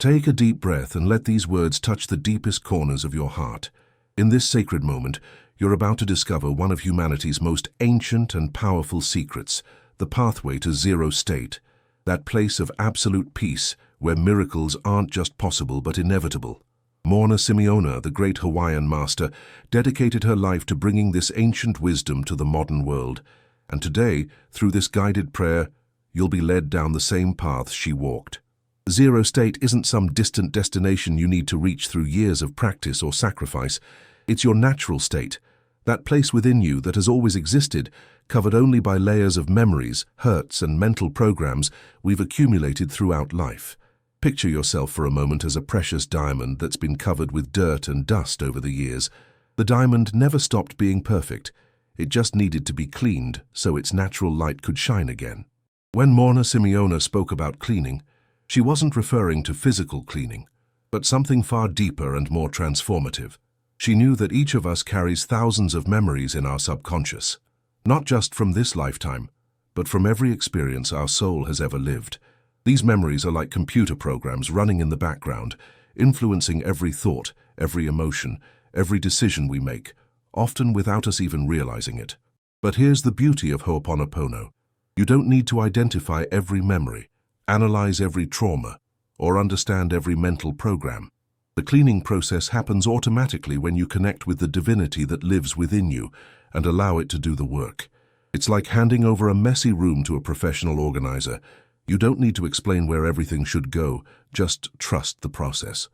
Take a deep breath and let these words touch the deepest corners of your heart. In this sacred moment, you're about to discover one of humanity's most ancient and powerful secrets, the pathway to zero state, that place of absolute peace where miracles aren't just possible but inevitable. Morrnah Simeona, the great Hawaiian master, dedicated her life to bringing this ancient wisdom to the modern world. And today, through this guided prayer, you'll be led down the same path she walked. Zero state isn't some distant destination you need to reach through years of practice or sacrifice. It's your natural state, that place within you that has always existed, covered only by layers of memories, hurts, and mental programs we've accumulated throughout life. Picture yourself for a moment as a precious diamond that's been covered with dirt and dust over the years. The diamond never stopped being perfect. It just needed to be cleaned so its natural light could shine again. When Morrnah Simeona spoke about cleaning, she wasn't referring to physical cleaning, but something far deeper and more transformative. She knew that each of us carries thousands of memories in our subconscious, not just from this lifetime, but from every experience our soul has ever lived. These memories are like computer programs running in the background, influencing every thought, every emotion, every decision we make, often without us even realizing it. But here's the beauty of Ho'oponopono. You don't need to identify every memory, analyze every trauma, or understand every mental program. The cleaning process happens automatically when you connect with the divinity that lives within you and allow it to do the work. It's like handing over a messy room to a professional organizer. You don't need to explain where everything should go, just trust the process.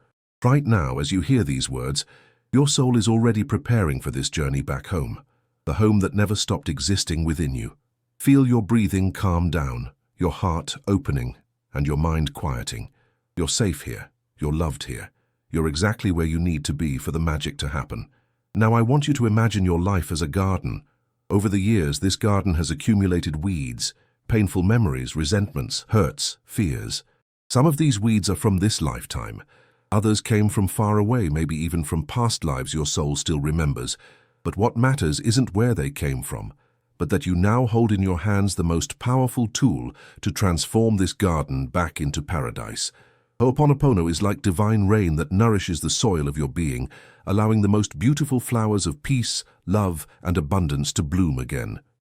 Right now, as you hear these words, your soul is already preparing for this journey back home, the home that never stopped existing within you. Feel your breathing calm down, your heart opening, and your mind quieting. You're safe here. You're loved here. You're exactly where you need to be for the magic to happen. Now I want you to imagine your life as a garden. Over the years, this garden has accumulated weeds, painful memories, resentments, hurts, fears. Some of these weeds are from this lifetime. Others came from far away, maybe even from past lives your soul still remembers. But what matters isn't where they came from, but that you now hold in your hands the most powerful tool to transform this garden back into paradise. Ho'oponopono is like divine rain that nourishes the soil of your being, allowing the most beautiful flowers of peace, love, and abundance to bloom again.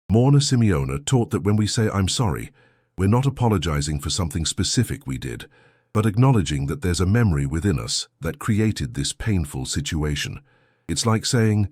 Morrnah Simeona taught that when we say, "I'm sorry," we're not apologizing for something specific we did, but acknowledging that there's a memory within us that created this painful situation. It's like saying,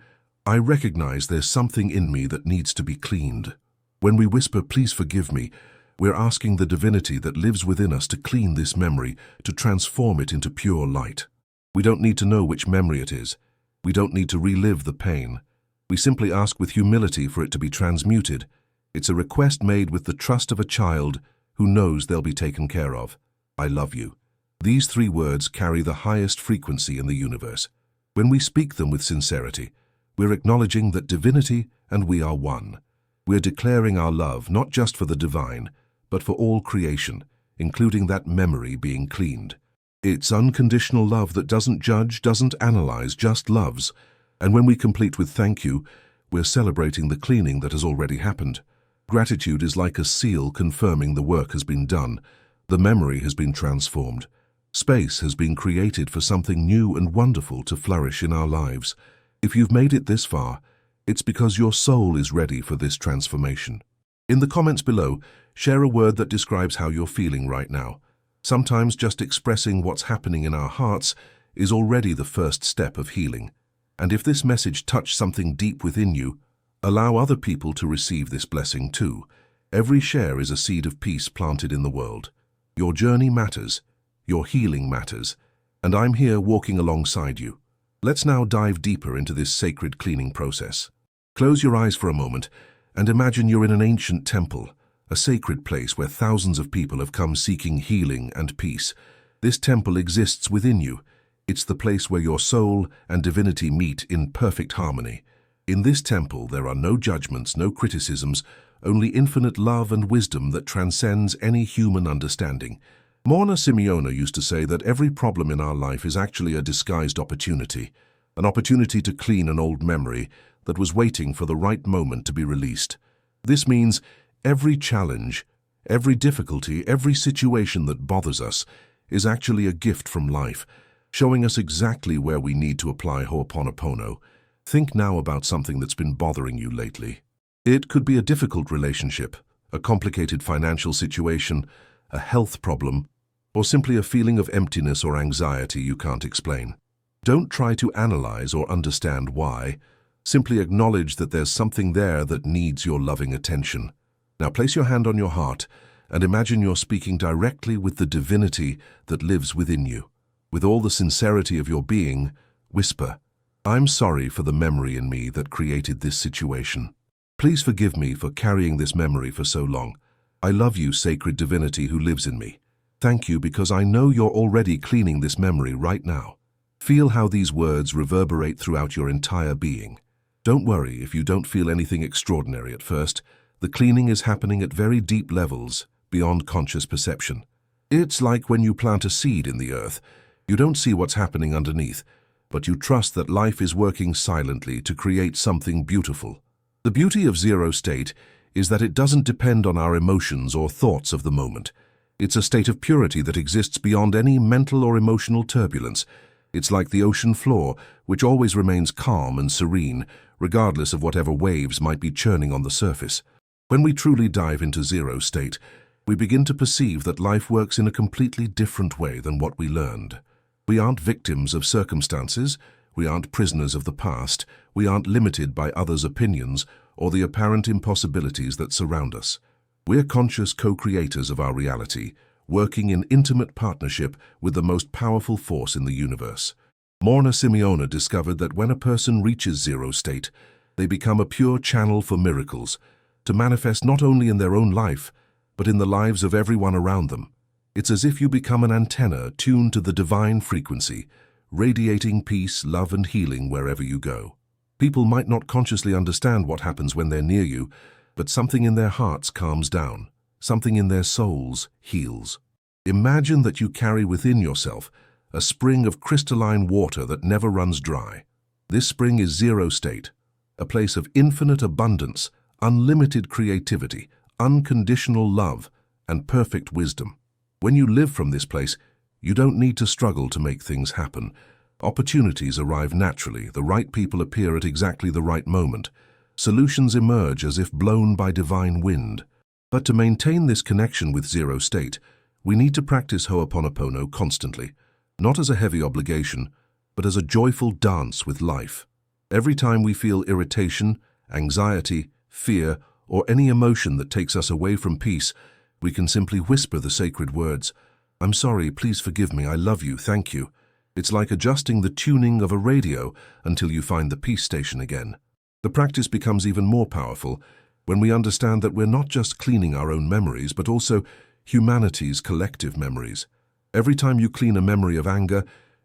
"I recognize there's something in me that needs to be cleaned." When we whisper, "Please forgive me," we're asking the divinity that lives within us to clean this memory, to transform it into pure light. We don't need to know which memory it is. We don't need to relive the pain. We simply ask with humility for it to be transmuted. It's a request made with the trust of a child who knows they'll be taken care of. I love you. These 3 words carry the highest frequency in the universe. When we speak them with sincerity, we're acknowledging that divinity and we are one. We're declaring our love not just for the divine, but for all creation, including that memory being cleaned. It's unconditional love that doesn't judge, doesn't analyze, just loves. And when we complete with thank you, we're celebrating the cleaning that has already happened. Gratitude is like a seal confirming the work has been done. The memory has been transformed. Space has been created for something new and wonderful to flourish in our lives. If you've made it this far, it's because your soul is ready for this transformation. In the comments below, share a word that describes how you're feeling right now. Sometimes just expressing what's happening in our hearts is already the first step of healing. And if this message touched something deep within you, allow other people to receive this blessing too. Every share is a seed of peace planted in the world. Your journey matters, your healing matters, and I'm here walking alongside you. Let's now dive deeper into this sacred cleaning process. Close your eyes for a moment and imagine you're in an ancient temple, a sacred place where thousands of people have come seeking healing and peace. This temple exists within you. It's the place where your soul and divinity meet in perfect harmony. In this temple, there are no judgments, no criticisms, only infinite love and wisdom that transcends any human understanding. Morrnah Simeona used to say that every problem in our life is actually a disguised opportunity, an opportunity to clean an old memory that was waiting for the right moment to be released. This means every challenge, every difficulty, every situation that bothers us is actually a gift from life, showing us exactly where we need to apply Ho'oponopono. Think now about something that's been bothering you lately. It could be a difficult relationship, a complicated financial situation, a health problem, or simply a feeling of emptiness or anxiety you can't explain. Don't try to analyze or understand why. Simply acknowledge that there's something there that needs your loving attention. Now place your hand on your heart and imagine you're speaking directly with the divinity that lives within you. With all the sincerity of your being, whisper, "I'm sorry for the memory in me that created this situation. Please forgive me for carrying this memory for so long. I love you, sacred divinity who lives in me. Thank you because I know you're already cleaning this memory right now." Feel how these words reverberate throughout your entire being. Don't worry if you don't feel anything extraordinary at first. The cleaning is happening at very deep levels, beyond conscious perception. It's like when you plant a seed in the earth. You don't see what's happening underneath, but you trust that life is working silently to create something beautiful. The beauty of zero state is that it doesn't depend on our emotions or thoughts of the moment. It's a state of purity that exists beyond any mental or emotional turbulence. It's like the ocean floor, which always remains calm and serene, regardless of whatever waves might be churning on the surface. When we truly dive into zero state, we begin to perceive that life works in a completely different way than what we learned. We aren't victims of circumstances, we aren't prisoners of the past, we aren't limited by others' opinions or the apparent impossibilities that surround us. We're conscious co-creators of our reality, working in intimate partnership with the most powerful force in the universe. Morrnah Simeona discovered that when a person reaches zero state, they become a pure channel for miracles, to manifest not only in their own life, but in the lives of everyone around them. It's as if you become an antenna tuned to the divine frequency, radiating peace, love, and healing wherever you go. People might not consciously understand what happens when they're near you, but something in their hearts calms down, something in their souls heals. Imagine that you carry within yourself a spring of crystalline water that never runs dry. This spring is zero state, a place of infinite abundance, unlimited creativity, unconditional love, and perfect wisdom. When you live from this place, you don't need to struggle to make things happen. Opportunities arrive naturally, the right people appear at exactly the right moment. Solutions emerge as if blown by divine wind. But to maintain this connection with zero state, we need to practice Ho'oponopono constantly, not as a heavy obligation, but as a joyful dance with life. Every time we feel irritation, anxiety, fear, or any emotion that takes us away from peace, we can simply whisper the sacred words, "I'm sorry, please forgive me, I love you, thank you." It's like adjusting the tuning of a radio until you find the peace station again. The practice becomes even more powerful when we understand that we're not just cleaning our own memories, but also humanity's collective memories. Every time you clean a memory of anger,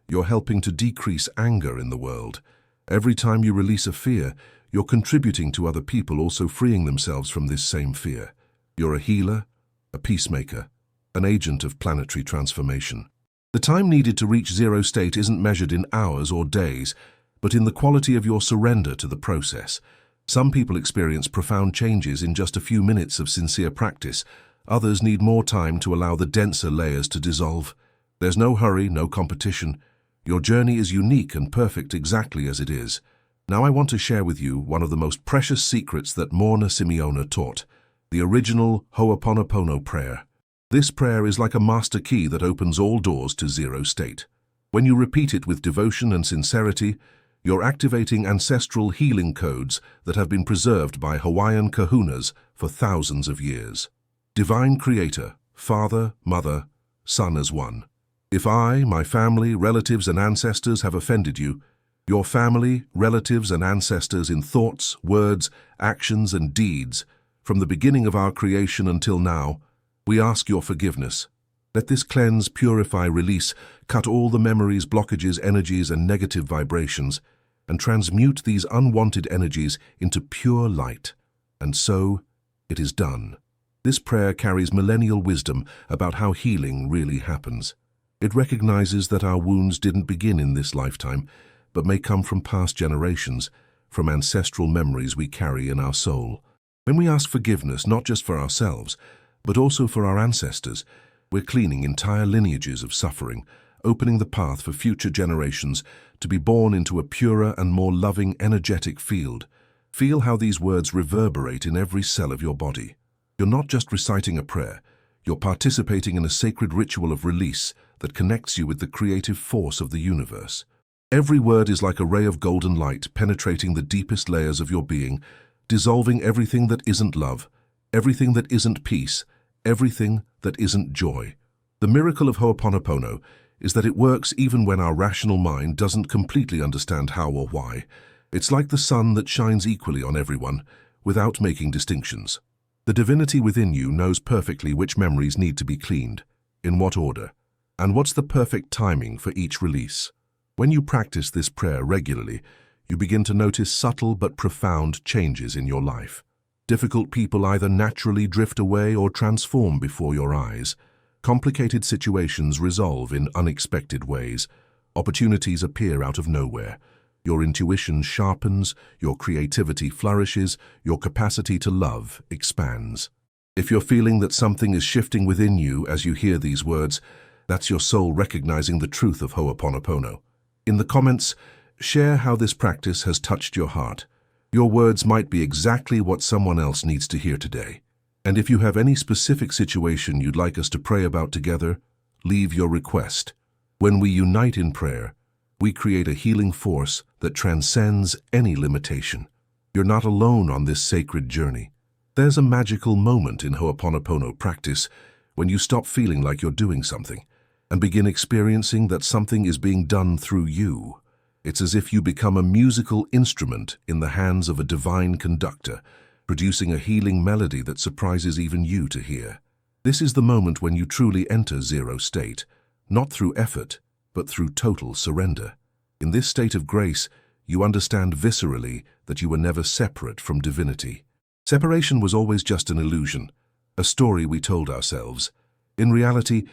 you're helping to decrease anger in the world. Every time you release a fear, you're contributing to other people also freeing themselves from this same fear. You're a healer, a peacemaker, an agent of planetary transformation. The time needed to reach zero state isn't measured in hours or days, but in the quality of your surrender to the process. Some people experience profound changes in just a few minutes of sincere practice. Others need more time to allow the denser layers to dissolve. There's no hurry, no competition. Your journey is unique and perfect exactly as it is. Now I want to share with you one of the most precious secrets that Morrnah Simeona taught, the original Ho'oponopono prayer. This prayer is like a master key that opens all doors to zero state. When you repeat it with devotion and sincerity, you're activating ancestral healing codes that have been preserved by Hawaiian kahunas for thousands of years. Divine Creator, Father, Mother, Son as one. If I, my family, relatives, and ancestors have offended you, your family, relatives, and ancestors in thoughts, words, actions, and deeds, from the beginning of our creation until now, we ask your forgiveness. Let this cleanse, purify, release, cut all the memories, blockages, energies, and negative vibrations, and transmute these unwanted energies into pure light. And so, it is done. This prayer carries millennial wisdom about how healing really happens. It recognizes that our wounds didn't begin in this lifetime, but may come from past generations, from ancestral memories we carry in our soul. When we ask forgiveness, not just for ourselves, but also for our ancestors, We're cleaning entire lineages of suffering, opening the path for future generations to be born into a purer and more loving, energetic field. Feel how these words reverberate in every cell of your body. You're not just reciting a prayer, you're participating in a sacred ritual of release that connects you with the creative force of the universe. Every word is like a ray of golden light penetrating the deepest layers of your being, dissolving everything that isn't love, everything that isn't peace, everything that isn't joy. The miracle of Ho'oponopono is that it works even when our rational mind doesn't completely understand how or why. It's like the sun that shines equally on everyone, without making distinctions. The divinity within you knows perfectly which memories need to be cleaned, in what order, and what's the perfect timing for each release. When you practice this prayer regularly, you begin to notice subtle but profound changes in your life. Difficult people either naturally drift away or transform before your eyes. Complicated situations resolve in unexpected ways. Opportunities appear out of nowhere. Your intuition sharpens, your creativity flourishes, your capacity to love expands. If you're feeling that something is shifting within you as you hear these words, that's your soul recognizing the truth of Ho'oponopono. In the comments, share how this practice has touched your heart. Your words might be exactly what someone else needs to hear today. And if you have any specific situation you'd like us to pray about together, leave your request. When we unite in prayer, we create a healing force that transcends any limitation. You're not alone on this sacred journey. There's a magical moment in Ho'oponopono practice when you stop feeling like you're doing something and begin experiencing that something is being done through you. It's as if you become a musical instrument in the hands of a divine conductor, producing a healing melody that surprises even you to hear. This is the moment when you truly enter zero state, not through effort, but through total surrender. In this state of grace, you understand viscerally that you were never separate from divinity. Separation was always just an illusion, a story we told ourselves. In reality,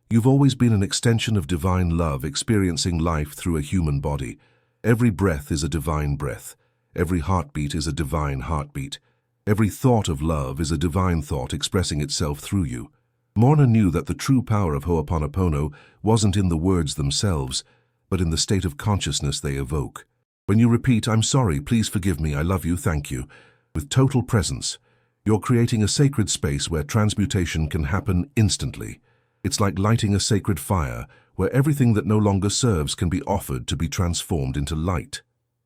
you've always been an extension of divine love, experiencing life through a human body. Every breath is a divine breath. Every heartbeat is a divine heartbeat. Every thought of love is a divine thought expressing itself through you. Morrnah knew that the true power of Ho'oponopono wasn't in the words themselves, but in the state of consciousness they evoke. When you repeat, "I'm sorry, please forgive me, I love you, thank you," with total presence, you're creating a sacred space where transmutation can happen instantly. It's like lighting a sacred fire, where everything that no longer serves can be offered to be transformed into light.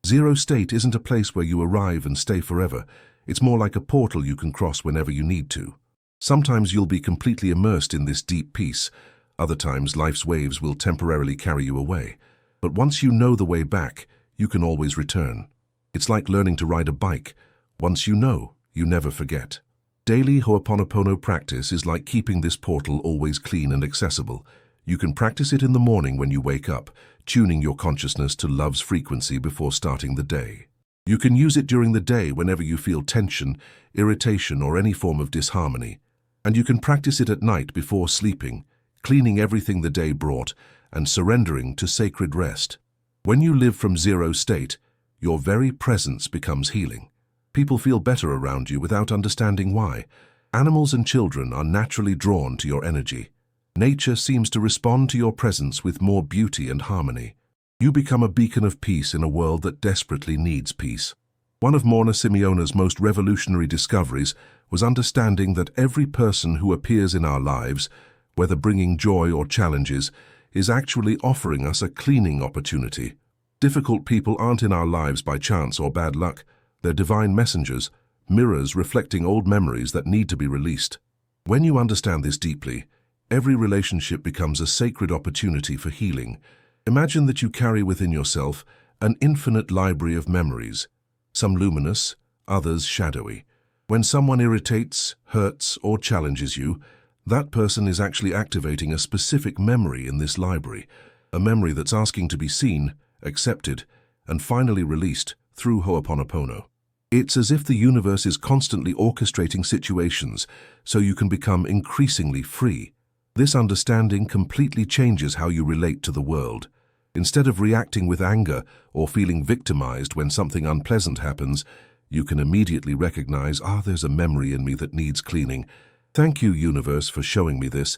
Zero state isn't a place where you arrive and stay forever. It's more like a portal you can cross whenever you need to. Sometimes you'll be completely immersed in this deep peace. Other times life's waves will temporarily carry you away. But once you know the way back, you can always return. It's like learning to ride a bike. Once you know, you never forget. Daily Ho'oponopono practice is like keeping this portal always clean and accessible. You can practice it in the morning when you wake up, tuning your consciousness to love's frequency before starting the day. You can use it during the day whenever you feel tension, irritation, or any form of disharmony. And you can practice it at night before sleeping, cleaning everything the day brought and surrendering to sacred rest. When you live from zero state, your very presence becomes healing. People feel better around you without understanding why. Animals and children are naturally drawn to your energy. Nature seems to respond to your presence with more beauty and harmony. You become a beacon of peace in a world that desperately needs peace. One of Morrnah Simeona's most revolutionary discoveries was understanding that every person who appears in our lives, whether bringing joy or challenges, is actually offering us a cleaning opportunity. Difficult people aren't in our lives by chance or bad luck. They're divine messengers, mirrors reflecting old memories that need to be released. When you understand this deeply, every relationship becomes a sacred opportunity for healing. Imagine that you carry within yourself an infinite library of memories, some luminous, others shadowy. When someone irritates, hurts, or challenges you, that person is actually activating a specific memory in this library, a memory that's asking to be seen, accepted, and finally released through Ho'oponopono. It's as if the universe is constantly orchestrating situations so you can become increasingly free. This understanding completely changes how you relate to the world. Instead of reacting with anger or feeling victimized when something unpleasant happens, you can immediately recognize, there's a memory in me that needs cleaning. Thank you, universe, for showing me this.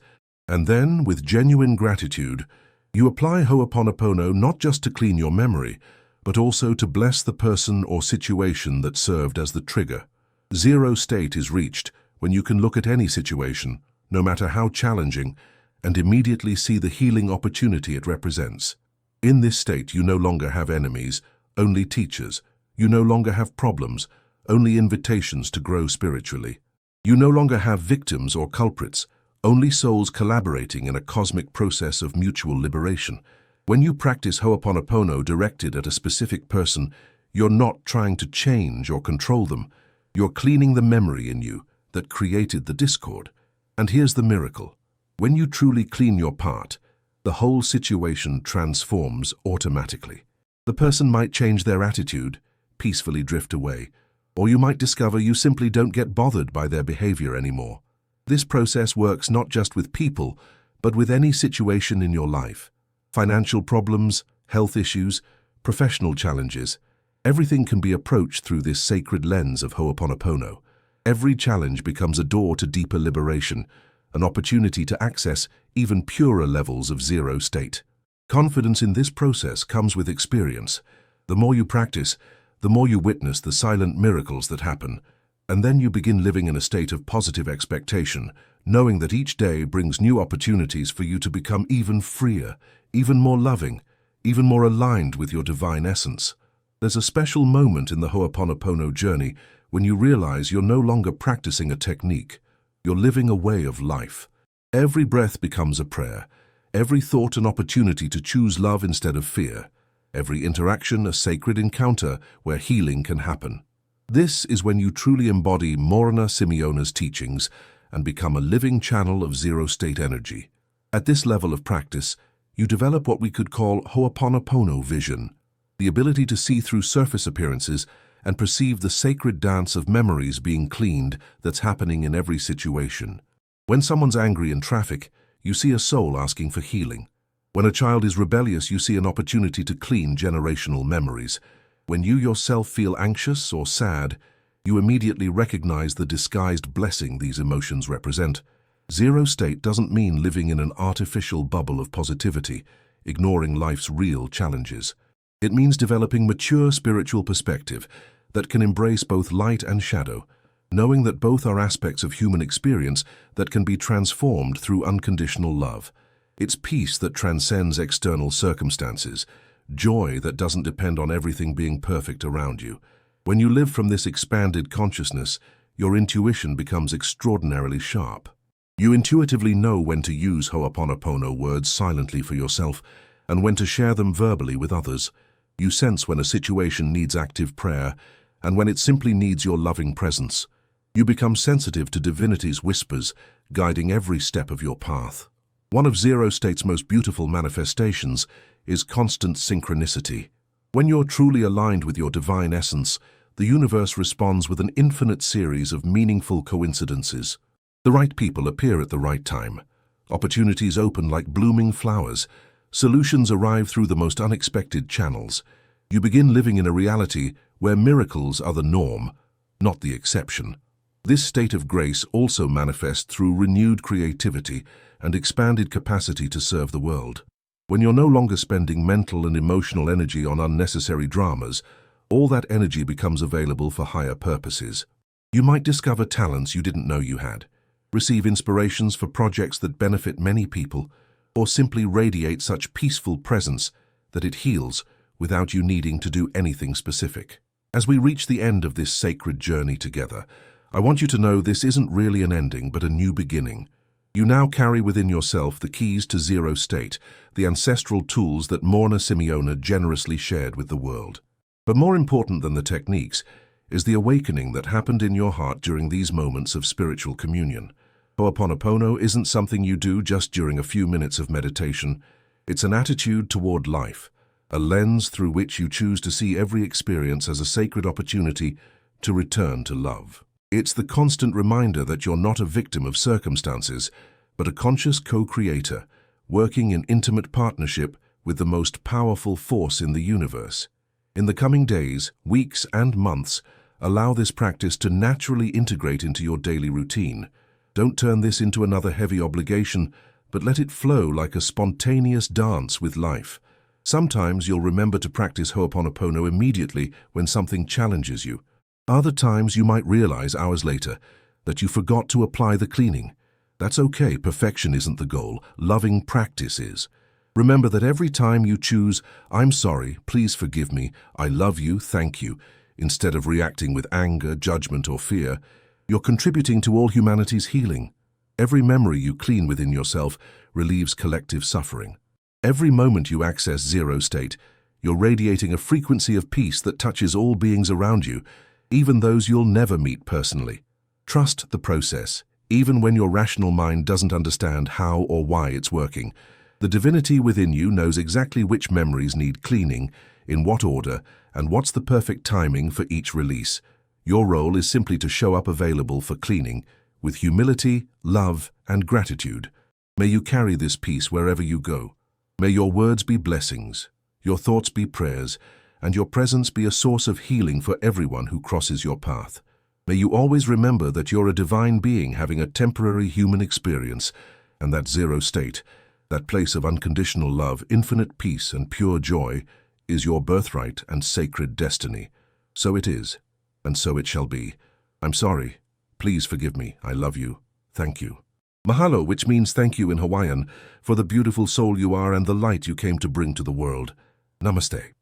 And then, with genuine gratitude, you apply Ho'oponopono not just to clean your memory, but also to bless the person or situation that served as the trigger. Zero state is reached when you can look at any situation, no matter how challenging, and immediately see the healing opportunity it represents. In this state, you no longer have enemies, only teachers. You no longer have problems, only invitations to grow spiritually. You no longer have victims or culprits, only souls collaborating in a cosmic process of mutual liberation. When you practice Ho'oponopono directed at a specific person, you're not trying to change or control them. You're cleaning the memory in you that created the discord. And here's the miracle. When you truly clean your part, the whole situation transforms automatically. The person might change their attitude, peacefully drift away, or you might discover you simply don't get bothered by their behavior anymore. This process works not just with people, but with any situation in your life. Financial problems, health issues, professional challenges. Everything can be approached through this sacred lens of Ho'oponopono. Every challenge becomes a door to deeper liberation, an opportunity to access even purer levels of zero state. Confidence in this process comes with experience. The more you practice, the more you witness the silent miracles that happen, and then you begin living in a state of positive expectation, knowing that each day brings new opportunities for you to become even freer, even more loving, even more aligned with your divine essence. There's a special moment in the Ho'oponopono journey when you realize you're no longer practicing a technique. You're living a way of life. Every breath becomes a prayer, every thought an opportunity to choose love instead of fear, every interaction a sacred encounter where healing can happen. This is when you truly embody Morrnah Simeona's teachings and become a living channel of zero-state energy. At this level of practice, you develop what we could call Ho'oponopono vision, the ability to see through surface appearances and perceive the sacred dance of memories being cleaned that's happening in every situation. When someone's angry in traffic, you see a soul asking for healing. When a child is rebellious, you see an opportunity to clean generational memories. When you yourself feel anxious or sad, you immediately recognize the disguised blessing these emotions represent. Zero state doesn't mean living in an artificial bubble of positivity, ignoring life's real challenges. It means developing mature spiritual perspective that can embrace both light and shadow, knowing that both are aspects of human experience that can be transformed through unconditional love. It's peace that transcends external circumstances, joy that doesn't depend on everything being perfect around you. When you live from this expanded consciousness, your intuition becomes extraordinarily sharp. You intuitively know when to use Ho'oponopono words silently for yourself and when to share them verbally with others. You sense when a situation needs active prayer and when it simply needs your loving presence. You become sensitive to divinity's whispers, guiding every step of your path. One of zero state's most beautiful manifestations is constant synchronicity. When you're truly aligned with your divine essence, the universe responds with an infinite series of meaningful coincidences. The right people appear at the right time. Opportunities open like blooming flowers. Solutions arrive through the most unexpected channels. You begin living in a reality where miracles are the norm, not the exception. This state of grace also manifests through renewed creativity and expanded capacity to serve the world. When you're no longer spending mental and emotional energy on unnecessary dramas, all that energy becomes available for higher purposes. You might discover talents you didn't know you had, receive inspirations for projects that benefit many people, or simply radiate such peaceful presence that it heals without you needing to do anything specific. As we reach the end of this sacred journey together, I want you to know this isn't really an ending but a new beginning. You now carry within yourself the keys to zero state, the ancestral tools that Morrnah Simeona generously shared with the world. But more important than the techniques is the awakening that happened in your heart during these moments of spiritual communion. Ho'oponopono isn't something you do just during a few minutes of meditation. It's an attitude toward life, a lens through which you choose to see every experience as a sacred opportunity to return to love. It's the constant reminder that you're not a victim of circumstances, but a conscious co-creator, working in intimate partnership with the most powerful force in the universe. In the coming days, weeks, and months, allow this practice to naturally integrate into your daily routine. Don't turn this into another heavy obligation, but let it flow like a spontaneous dance with life. Sometimes you'll remember to practice Ho'oponopono immediately when something challenges you. Other times you might realize hours later that you forgot to apply the cleaning. That's okay, perfection isn't the goal, loving practice is. Remember that every time you choose, "I'm sorry, please forgive me, I love you, thank you," instead of reacting with anger, judgment, or fear, you're contributing to all humanity's healing. Every memory you clean within yourself relieves collective suffering. Every moment you access zero state, you're radiating a frequency of peace that touches all beings around you, even those you'll never meet personally. Trust the process, even when your rational mind doesn't understand how or why it's working. The divinity within you knows exactly which memories need cleaning, in what order, and what's the perfect timing for each release. Your role is simply to show up available for cleaning, with humility, love, and gratitude. May you carry this peace wherever you go. May your words be blessings, your thoughts be prayers, and your presence be a source of healing for everyone who crosses your path. May you always remember that you're a divine being having a temporary human experience, and that zero state, that place of unconditional love, infinite peace, and pure joy, is your birthright and sacred destiny. So it is, and so it shall be. I'm sorry. Please forgive me. I love you. Thank you. Mahalo, which means thank you in Hawaiian, for the beautiful soul you are and the light you came to bring to the world. Namaste.